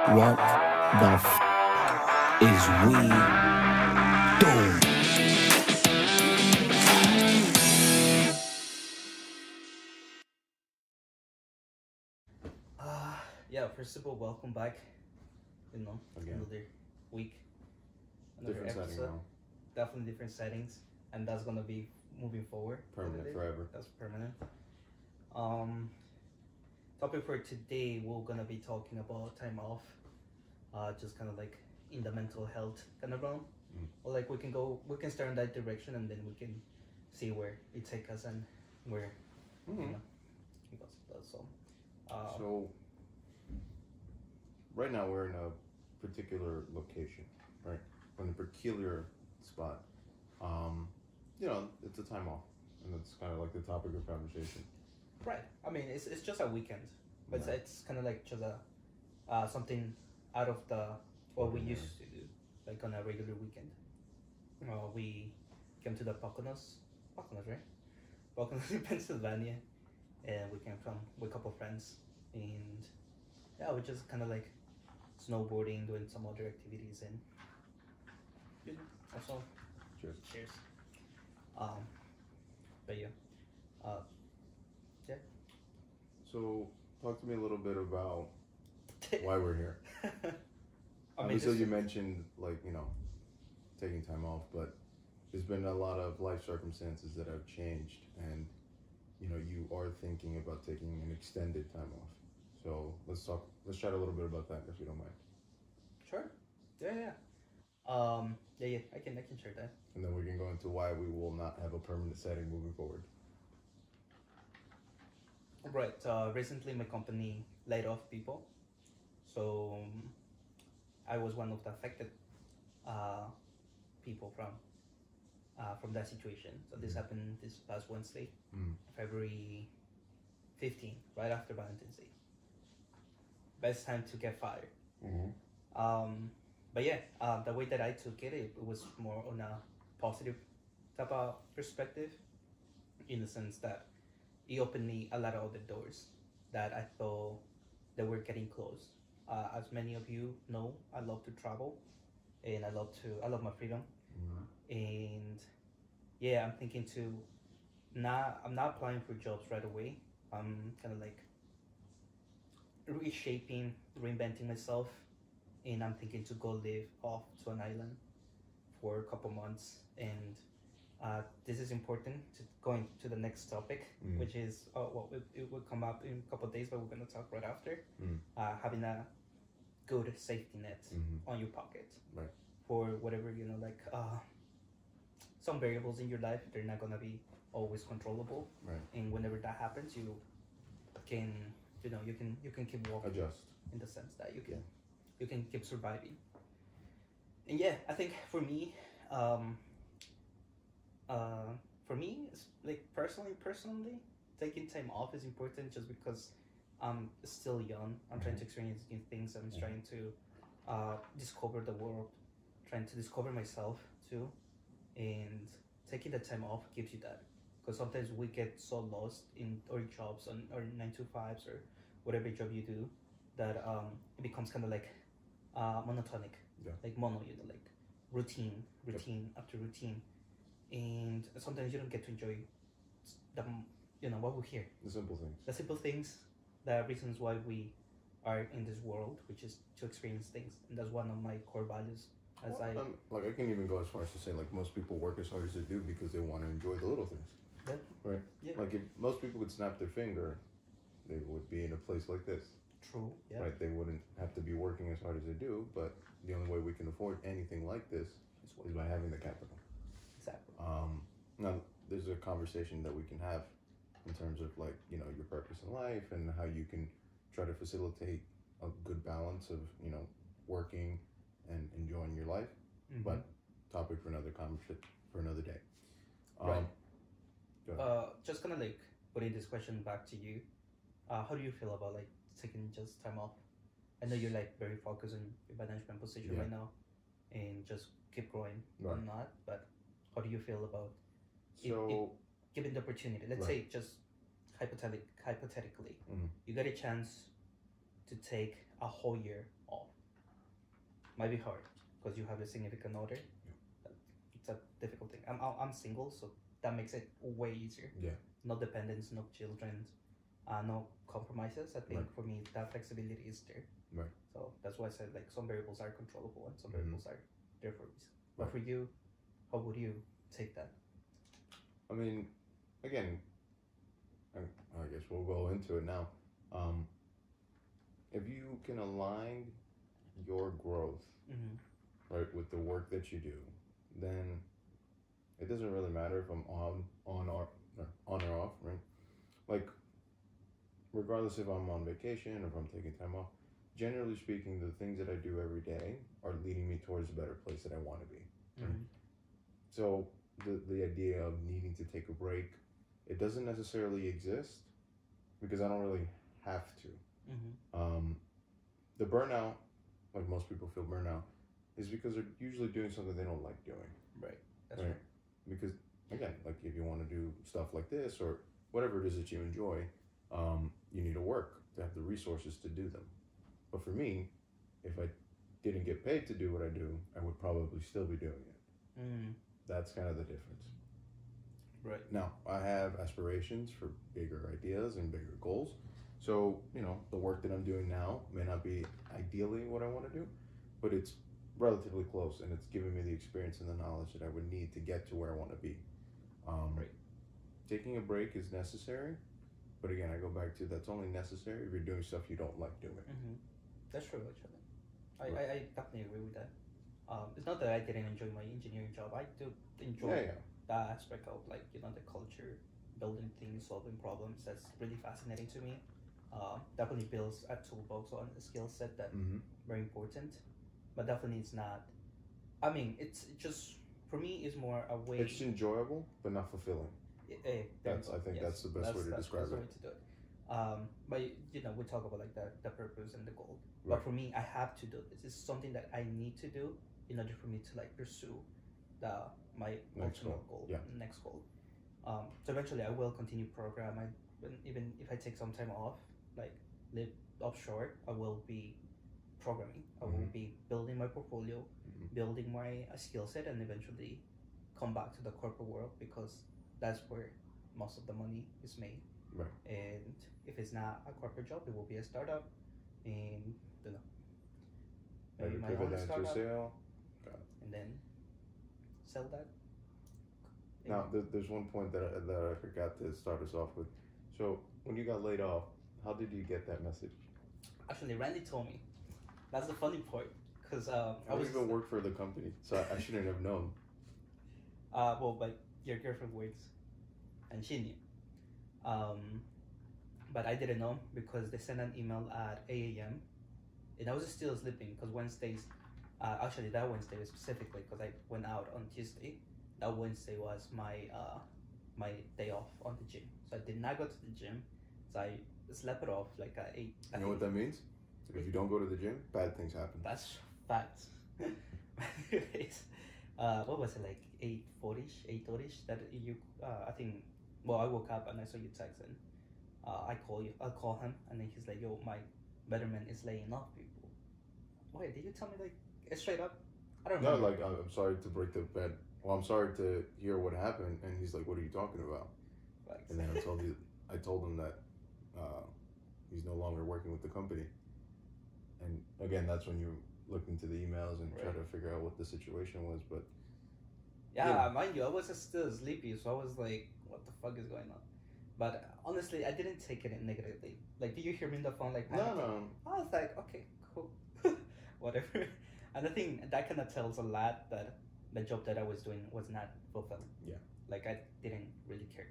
What the is we doing? Yeah, first of all, welcome back. Again. Another week, another Different setting episode. now. Definitely different settings, and that's gonna be moving forward. Permanent forever. That's permanent. Topic for today, we're gonna be talking about time off. Just kind of like in the mental health kind of realm. Or like we can start in that direction, and then we can see where it takes us and where it goes. So, right now we're in a particular location, right? In a peculiar spot. It's a time off, and that's kind of like the topic of conversation. Right. I mean, it's just a weekend, but Yeah. it's kind of like just a something out of the what we used to do, like on a regular weekend. We came to the Poconos, right? Poconos in Pennsylvania, and we came from with a couple of friends, and yeah, we just kind of like snowboarding, doing some other activities, and that's all. Cheers. Cheers. But yeah, yeah. So, talk to me a little bit about why we're here. I mean, Obviously, you mentioned taking time off, but there's been a lot of life circumstances that have changed, and you are thinking about taking an extended time off. So let's chat a little bit about that if you don't mind. Sure. Yeah. Yeah. I can share that. And then we can go into why we will not have a permanent setting moving forward. Right. Recently, my company laid off people, so I was one of the affected people from that situation. So this happened this past Wednesday, February 15th, right after Valentine's Day. Best time to get fired. But yeah, the way that I took it was more on a positive type of perspective, in the sense that it opened me a lot of other doors that I thought that were getting closed. As many of you know, I love to travel, and I love my freedom. And yeah, I'm thinking I'm not applying for jobs right away. I'm kind of like reinventing myself, and I'm thinking to go live off to an island for a couple months. And this is important to going to the next topic, which is it will come up in a couple of days, but we're going to talk right after. Having a good safety net on your pocket, right, for whatever some variables in your life, they're not going to be always controllable, right, and whenever that happens, you can keep walking, adjust, in the sense that you can keep surviving. And yeah, I think for me, it's like personally, taking time off is important, just because I'm still young. I'm trying to experience new things. I'm trying to discover the world, trying to discover myself too, and taking the time off gives you that. Because sometimes we get so lost in our jobs, on our 9 to 5s, or whatever job you do, that it becomes kind of like monotonic, like like routine after routine, and sometimes you don't get to enjoy what we're here. the simple things, the reasons why we are in this world, which is to experience things, and that's one of my core values. I can even go as far as to say, like, most people work as hard as they do because they want to enjoy the little things. Yeah. Right. Yeah. Like, if most people could snap their finger, they would be in a place like this. True. Yeah. Right. They wouldn't have to be working as hard as they do, but the only way we can afford anything like this is by having the capital. Exactly. Now, there's a conversation that we can have in terms of, like, your purpose in life and how you can try to facilitate a good balance of working and enjoying your life. But topic for another conversation for another day. Right. Go ahead. Just gonna like putting this question back to you. How do you feel about like taking just time off? I know you're like very focused on your management position right now, and just keep growing or not. But how do you feel about given the opportunity? Let's say just hypothetically, you get a chance to take a whole year off. Might be hard because you have a significant other. It's a difficult thing. I'm single, so that makes it way easier. Yeah. No dependents, no children, no compromises. I think Right. for me that flexibility is there. Right. So that's why I said like some variables are controllable and some Mhm. variables are there for a reason. But Right. for you, how would you take that? I mean, again, I guess we'll go into it now. If you can align your growth, Mm-hmm. right, with the work that you do, then it doesn't really matter if I'm on or off, right? Like, regardless if I'm on vacation or if I'm taking time off, generally speaking, the things that I do every day are leading me towards a better place that I want to be. Mm-hmm. So the idea of needing to take a break, it doesn't necessarily exist because I don't really have to. Mm-hmm. The burnout, like most people feel burnout, is because they're usually doing something they don't like doing. Right. That's Right. right. Because again, like if you want to do stuff like this or whatever it is that you enjoy, you need to work to have the resources to do them. But for me, if I didn't get paid to do what I do, I would probably still be doing it. Mm. That's kind of the difference. Right. Now, I have aspirations for bigger ideas and bigger goals. So, the work that I'm doing now may not be ideally what I want to do, but it's relatively close and it's giving me the experience and the knowledge that I would need to get to where I want to be. Right. Taking a break is necessary, but again, I go back to that's only necessary if you're doing stuff you don't like doing. Mm-hmm. That's true, actually. Right. I definitely agree with that. It's not that I didn't enjoy my engineering job. I do enjoy Yeah. that aspect of like the culture, building things, solving problems. That's really fascinating to me. Definitely builds a toolbox on a skill set that Mm-hmm. very important, but definitely it's not. I mean, it's just for me it's more a way. It's enjoyable, but not fulfilling. There That's- you go. I think that's the best way to describe the it. way to do it. But we talk about like the purpose and the goal. Right. But for me, I have to do this. It's something that I need to do in order for me to like pursue my Next ultimate goal. goal. Yeah. Next goal. So eventually, I will continue program. Even if I take some time off, like live offshore, I will be programming. I will Mhm. be building my portfolio, Mhm. building my skill set, and eventually come back to the corporate world because that's where most of the money is made. Right. And if it's not a corporate job, it will be a startup. And maybe Maybe my pivot own that into a startup, sale. and then sell that. Now, there's one point that I forgot to start us off with. So, when you got laid off, how did you get that message? Actually, Randy told me. That's the funny part, because I don't even work for the company, so I shouldn't have known. But your girlfriend works, and she knew. But I didn't know because they sent an email at 8 a.m. and I was still sleeping because Wednesdays, actually that Wednesday specifically because I went out on Tuesday. That Wednesday was my day off on the gym, so I did not go to the gym. So I slept it off like at 8. You know what that means? If you don't go to the gym, bad things happen. That's facts. Anyways, what was it like 8:30ish that you I think. Well, I woke up and I saw you text and I call him and then he's like, "Yo, my betterment is laying off people." Wait, did you tell me like straight up? I don't know. No, like I'm sorry to break the bed. Well, I'm sorry to hear what happened, and he's like, "What are you talking about?" Facts. And then I told him that he's no longer working with the company. And again, that's when you looked into the emails and tried to figure out what the situation was. But yeah, mind you, I was still sleepy, so I was like, "What the fuck is going on?" But honestly, I didn't take it negatively. Like, did you hear me on the phone? Like, no. I was like, okay, cool, whatever. And I think that kind of tells a lot that the job that I was doing was not fulfilling. Yeah. Like I didn't really care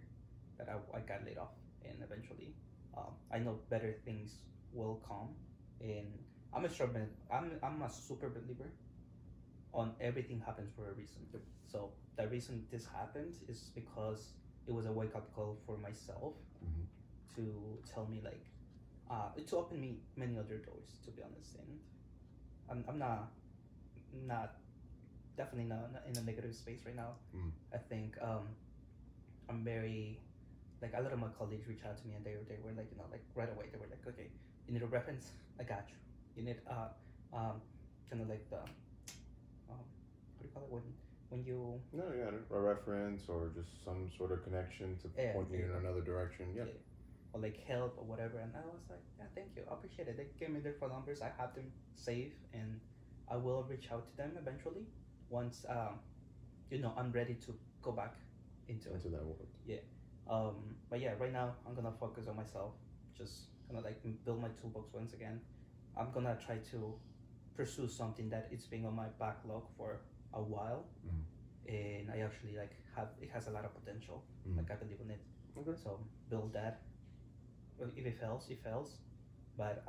that I got laid off, and eventually, I know better things will come, and I'm a super believer on everything happens for a reason. Yep. So the reason this happened is because it was a wake up call for myself to tell me like to open me many other doors, to be honest. And I'm not definitely not in a negative space right now. I think I'm very like a lot of my colleagues reached out to me and they were like like right away they were like, okay, you need a reference, I got you. You need kind of like the what do you call it when you No, yeah, a reference or just some sort of connection to Yeah, point you there in you go. another direction. Yeah. or like help or whatever, and I was like, yeah, thank you, I appreciate it. They gave me their phone numbers. I have them saved, and I will reach out to them eventually once I'm ready to go back into it. Into that world. But yeah, right now I'm gonna focus on myself, just kind of like build my toolbox once again. I'm gonna try to pursue something that it's been on my backlog for a while, and I actually like it has a lot of potential. Like I believe in it. Okay. So build that. If it fails, it fails, but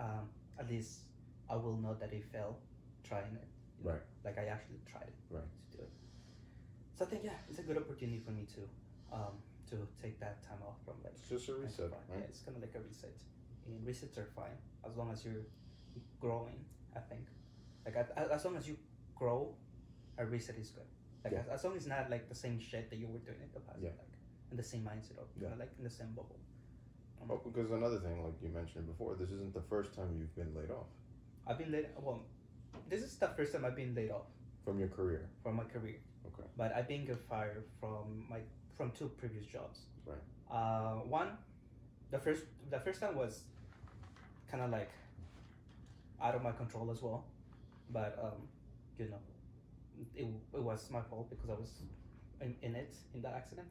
at least I will know that it failed trying it. Right. Like I actually tried it. Right. To do it. So I think it's a good opportunity for me to take that time off from like. It's just a reset, Yeah, right? it's kind of like a reset, and resets are fine as long as you're growing. I think, like as long as you grow, a reset is good. Like Yeah. as long as it's not like the same shit that you were doing in the past. Yeah. Like in the same mindset of Yeah. like in the same bubble. Oh, because another thing, like you mentioned before, this isn't the first time you've been laid off I've been laid. Well, this is the first time I've been laid off from your career. from my career. Okay. But I've been fired from 2 previous jobs. Right. One, the first time was kind of like out of my control as well, but it was my fault because I was in that accident.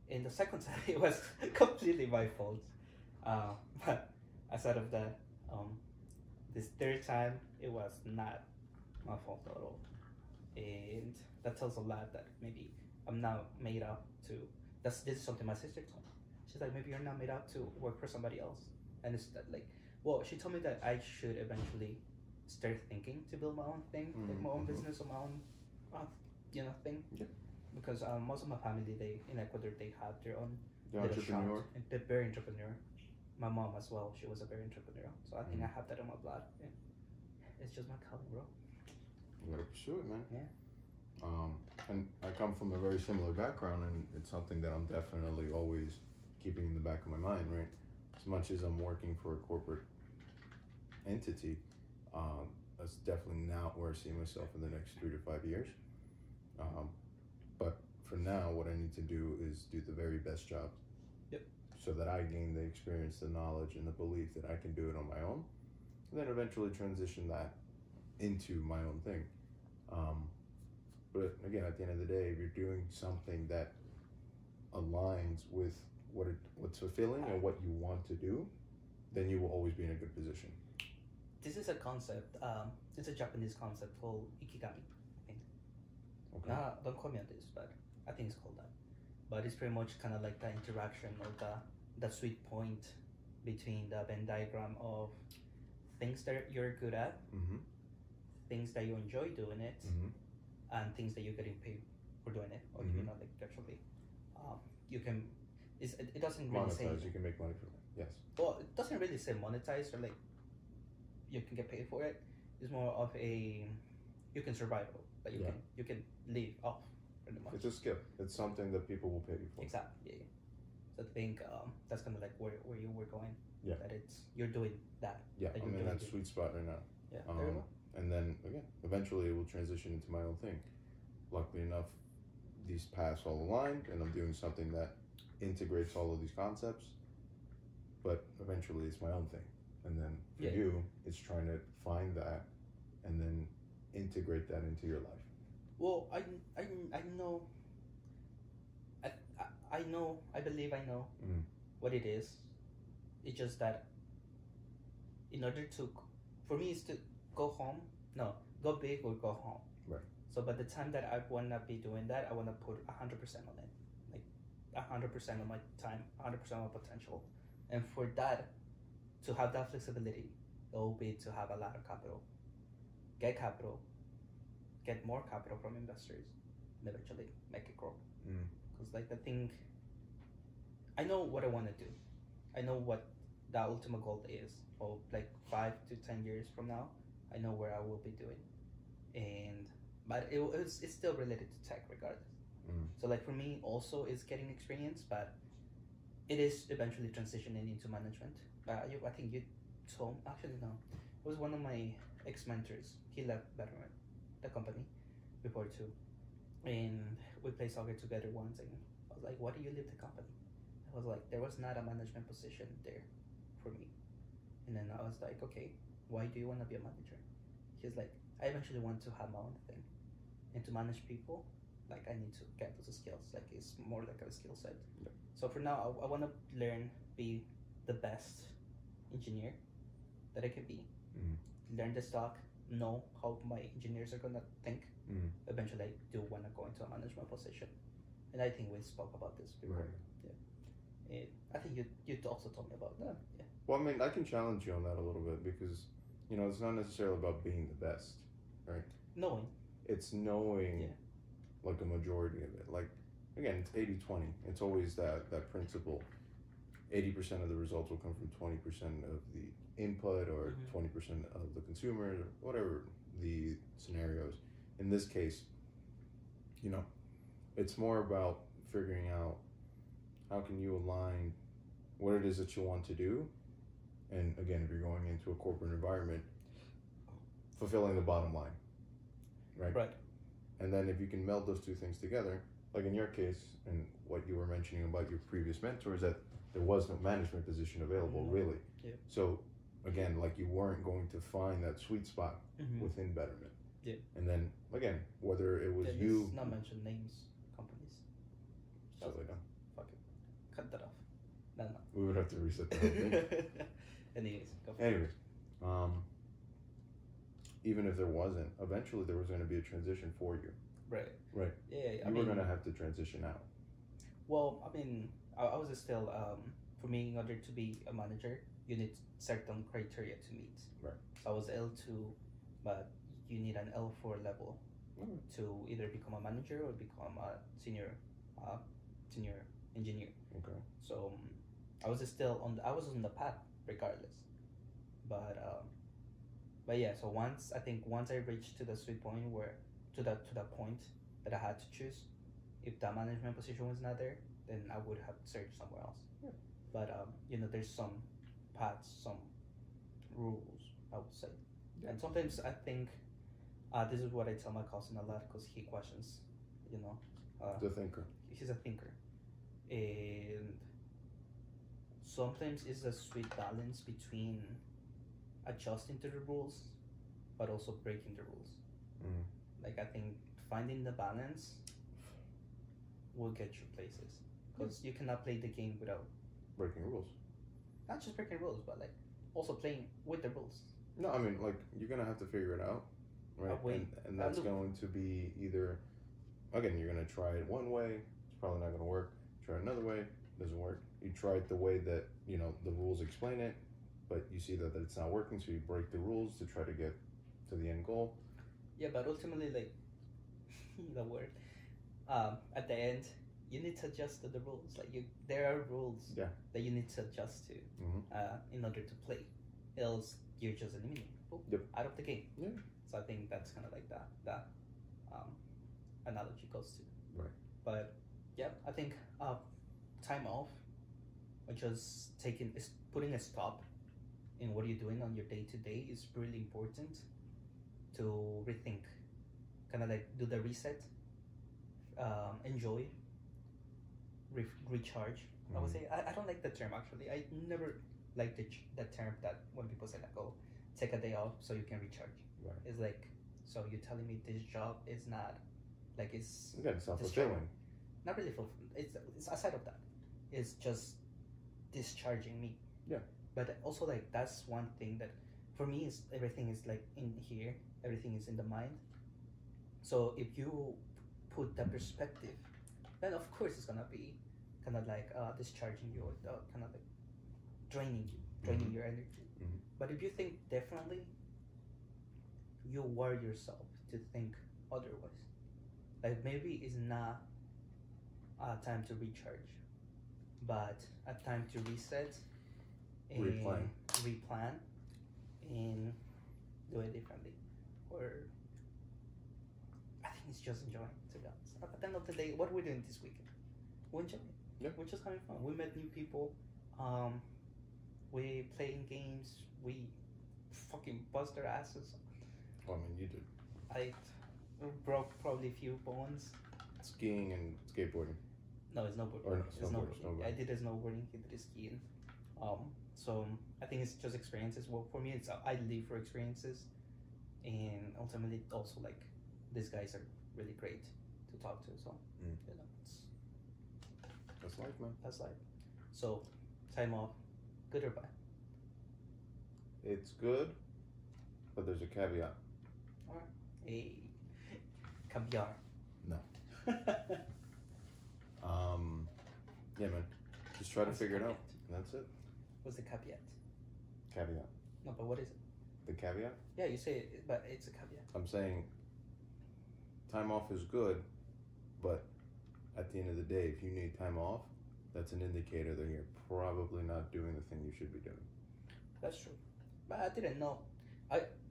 In the second time, it was completely my fault. But aside of that, this third time, it was not my fault at all. And that tells a lot that maybe I'm not made up to. This is something my sister told me. She's like, maybe you're not made up to work for somebody else. And it's that like, well, she told me that I should eventually start thinking to build my own thing, like my own business or my own, thing. Yeah. Because most of my family, in Ecuador, they have their own The little entrepreneur. shop, and they're very entrepreneur. My mom as well, she was a very entrepreneur. So I think I have that in my blood. Yeah. It's just my calling, bro. You gotta pursue it, man. Yeah. And I come from a very similar background, and it's something that I'm definitely always keeping in the back of my mind, right? As much as I'm working for a corporate entity, that's definitely not where I see myself in the next 3 to 5 years. But for now, what I need to do is do the very best job. Yep. So that I gain the experience, the knowledge, and the belief that I can do it on my own, and then eventually transition that into my own thing. But again, at the end of the day, if you're doing something that aligns with what's fulfilling and what you want to do, then you will always be in a good position. This is a concept. It's a Japanese concept called ikigami. I think. Okay. Don't quote me on this, but I think it's called that. But it's pretty much kind of like the interaction or the sweet point between the Venn diagram of things that you're good at, things that you enjoy doing it, and things that you're getting paid for doing it, or like actually, you can. It doesn't really say. Monetize. You can make money from it. Yes. Well, it doesn't really say monetize or like you can get paid for it. It's more of you can survive, but you can live off pretty much. It's a skill. It's something that people will pay you for. Exactly. Yeah. So I think that's kind of like where you were going. Yeah. That you're doing that. Yeah, that I'm you're in that doing sweet spot right now. Yeah. There you go. And then again, eventually it will transition into my own thing. Luckily enough, these paths all aligned, and I'm doing something that integrates all of these concepts. But eventually, it's my own thing. And then for you, it's trying to find that, and then integrate that into your life. Well, I know. I believe I know what it is. It's just that in order for me, it's to go home. No, go big or go home. Right. So by the time that I wanna be doing that, I wanna put 100% on it, like 100% of my time, 100% of my potential, and for that, to have that flexibility, it will be to have a lot of capital, get more capital from investors, and eventually make it grow. Because like the thing, I know what I want to do. I know what the ultimate goal is. Or like 5 to 10 years from now, I know where I will be doing, but it's still related to tech regardless. So like for me also is getting experience, but it is eventually transitioning into management. I think you told, actually no, it was one of my ex mentors. He left Betterment, the company, before too, and we played soccer together once. And I was like, "Why do you leave the company?" I was like, "There was not a management position there for me." And then I was like, "Okay, why do you want to be a manager?" He's like, "I eventually want to have my own thing, and to manage people, like I need to get those skills. Like it's more like a skill set." Yeah. So for now, I want to learn, be the best engineer that I can be. Learn the stock, know how my engineers are gonna think. Eventually, I do want to go into a management position, and I think we spoke about this before. Right. Yeah. I think you also told me about that. Yeah. Well, I mean, I can challenge you on that a little bit because, you know, it's not necessarily about being the best, right? Knowing. It's knowing, Yeah. like, a majority of it. Like, again, it's 80-20. It's always that principle. 80% of the results will come from 20% of the input, or 20% of the consumer, or whatever the scenarios. In this case, you know, it's more about figuring out how can you align what it is that you want to do, and again, if you're going into a corporate environment, fulfilling the bottom line, right? Right. And then if you can meld those two things together, like in your case and what you were mentioning about your previous mentors, that there was no management position available, really. Yeah. So again, like you weren't going to find that sweet spot within Betterment. Yeah. And then again, whether it was Let's you, not mention names, companies. so like, Fuck it. Cut that off. No. we would have to reset the whole thing. Anyways, go for it. Anyways, even if there wasn't, eventually there was going to be a transition for you. Right. Right. Yeah. You were going to have to transition out. Well, I mean, I was still, for me, in order to be a manager, you need certain criteria to meet. Right. So I was L2, but you need an L4 level to either become a manager or become a senior engineer. Okay. So I was still I was on the path regardless. But yeah, so once I reached to the sweet point where to that point that I had to choose, if that management position was not there, then I would have searched somewhere else. Yeah. But there's some paths, some rules, I would say. Yeah. And sometimes I think this is what I tell my cousin a lot because he questions, The thinker. he's a thinker, and sometimes it's a sweet balance between adjusting to the rules but also breaking the rules. Like I think finding the balance will get you places, because you cannot play the game without Breaking rules. not just breaking rules, but like also playing with the rules. No, I mean, like, you're going to have to figure it out, right? And that's going to be either, again, you're going to try it one way, it's probably not going to work. Try it another way, doesn't work. You try it the way that, the rules explain it, but you see that it's not working, so you break the rules to try to get to the end goal. Yeah, but ultimately, like, the word, at the end, you need to adjust to the rules. Like, there are rules that you need to adjust to in order to play. Else, you're just eliminated. Out of the game. Yeah. So I think that's kind of like that analogy goes to. Right. But yeah, I think time off, or just putting a stop in what you're doing on your day to day is really important to rethink, kind of like do the reset, enjoy, recharge. I would say I don't like the term actually. I never liked the term that when people say like, oh, take a day off so you can recharge. Right. It's like, so you're telling me this job is not like it's self-fulfilling. Not really fulfilling. It's aside of that. It's just discharging me. Yeah. But also like that's one thing that for me is everything is like in here. Everything is in the mind. So if you put that perspective, then of course it's gonna be kind of like discharging you, or kind of like draining your energy. But if you think differently, you wire yourself to think otherwise. Like maybe it's not a time to recharge, but a time to reset and replan and do it differently. Or I think it's just enjoying, to be honest. At the end of the day, what we're doing this weekend, we're enjoying. Yeah. We're just having fun. We met new people. We playing games. We fucking bust their asses. Well, I mean, you did I broke probably a few bones. skiing and skateboarding. No, it's snowboarding. Or no, It's snowboarding. I did a snowboarding. He did a skiing. So I think it's just experiences. Well, for me, it's I live for experiences, and ultimately also like these guys are really great to talk to. So Mm. you know, That's life, man. that's life. So time off, good or bad? It's good, but there's a caveat. Alright. Hey, caviar. No. Yeah, man. Just try to What's the figure it out. caveat? And that's it. What's the caveat? Caveat. No, but what is it? The caveat? Yeah, you say it, but it's a caveat. I'm saying time off is good, but at the end of the day, if you need time off, that's an indicator that you're probably not doing the thing you should be doing. That's true. But I didn't know.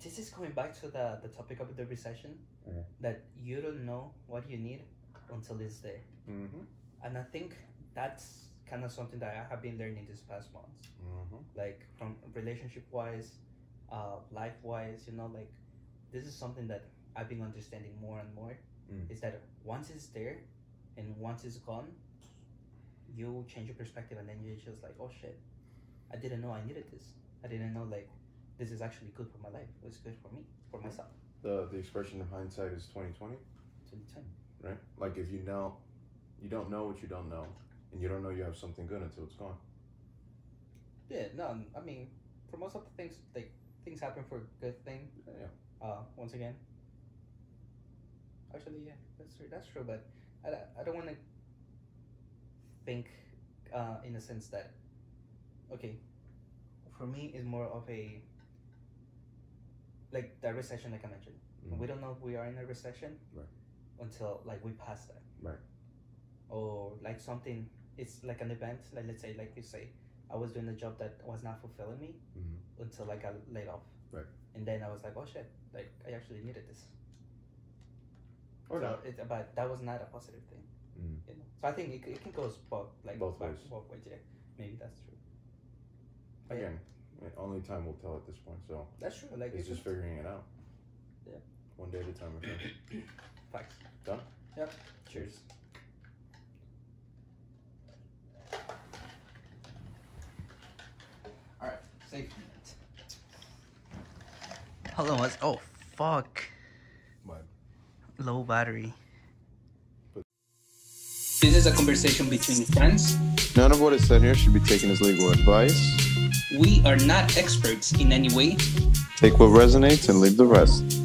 This is going back to the topic of the recession, Mhm. that you don't know what you need until it's there. Mm-hmm. And I think that's kind of something that I have been learning these past months. Mm-hmm. Like from relationship wise, life wise, you know, like this is something that I've been understanding more and more. Mm. Is that once it's there and once it's gone, you change your perspective and then you're just like, oh shit, I didn't know I needed this. I didn't know like this is actually good for my life. It's good for me, for myself. The expression of hindsight is 2020, 2010. right? Like if you don't know what you don't know, and you don't know you have something good until it's gone. Yeah, no, I mean, for most of the things, like things happen for a good thing. Yeah. Once again. Actually, yeah, that's true. But I don't want to think in a sense that, okay, for me it's more of a, like the recession, like I mentioned. Mm. We don't know if we are in a recession Right. until like we pass that. Right. Or like something, it's like an event, like let's say, like you say, I was doing a job that was not fulfilling me Mm-hmm. until I got laid off. Right. And then I was like, oh shit, like I actually needed this. Or So not. but that was not a positive thing, Mm. you know. So I think it can go both, like Both ways. Both ways, yeah. Maybe that's true. But Again, I mean, only time will tell at this point. So yeah, that's true. Like it's just figuring it out. Yeah. One day at a time, my friend. facts. Done? Yep. Cheers. All right, safety net. Hold on, oh fuck. What? Low battery. This is a conversation between friends. None of what is said here should be taken as legal advice. We are not experts in any way. Take what resonates and leave the rest.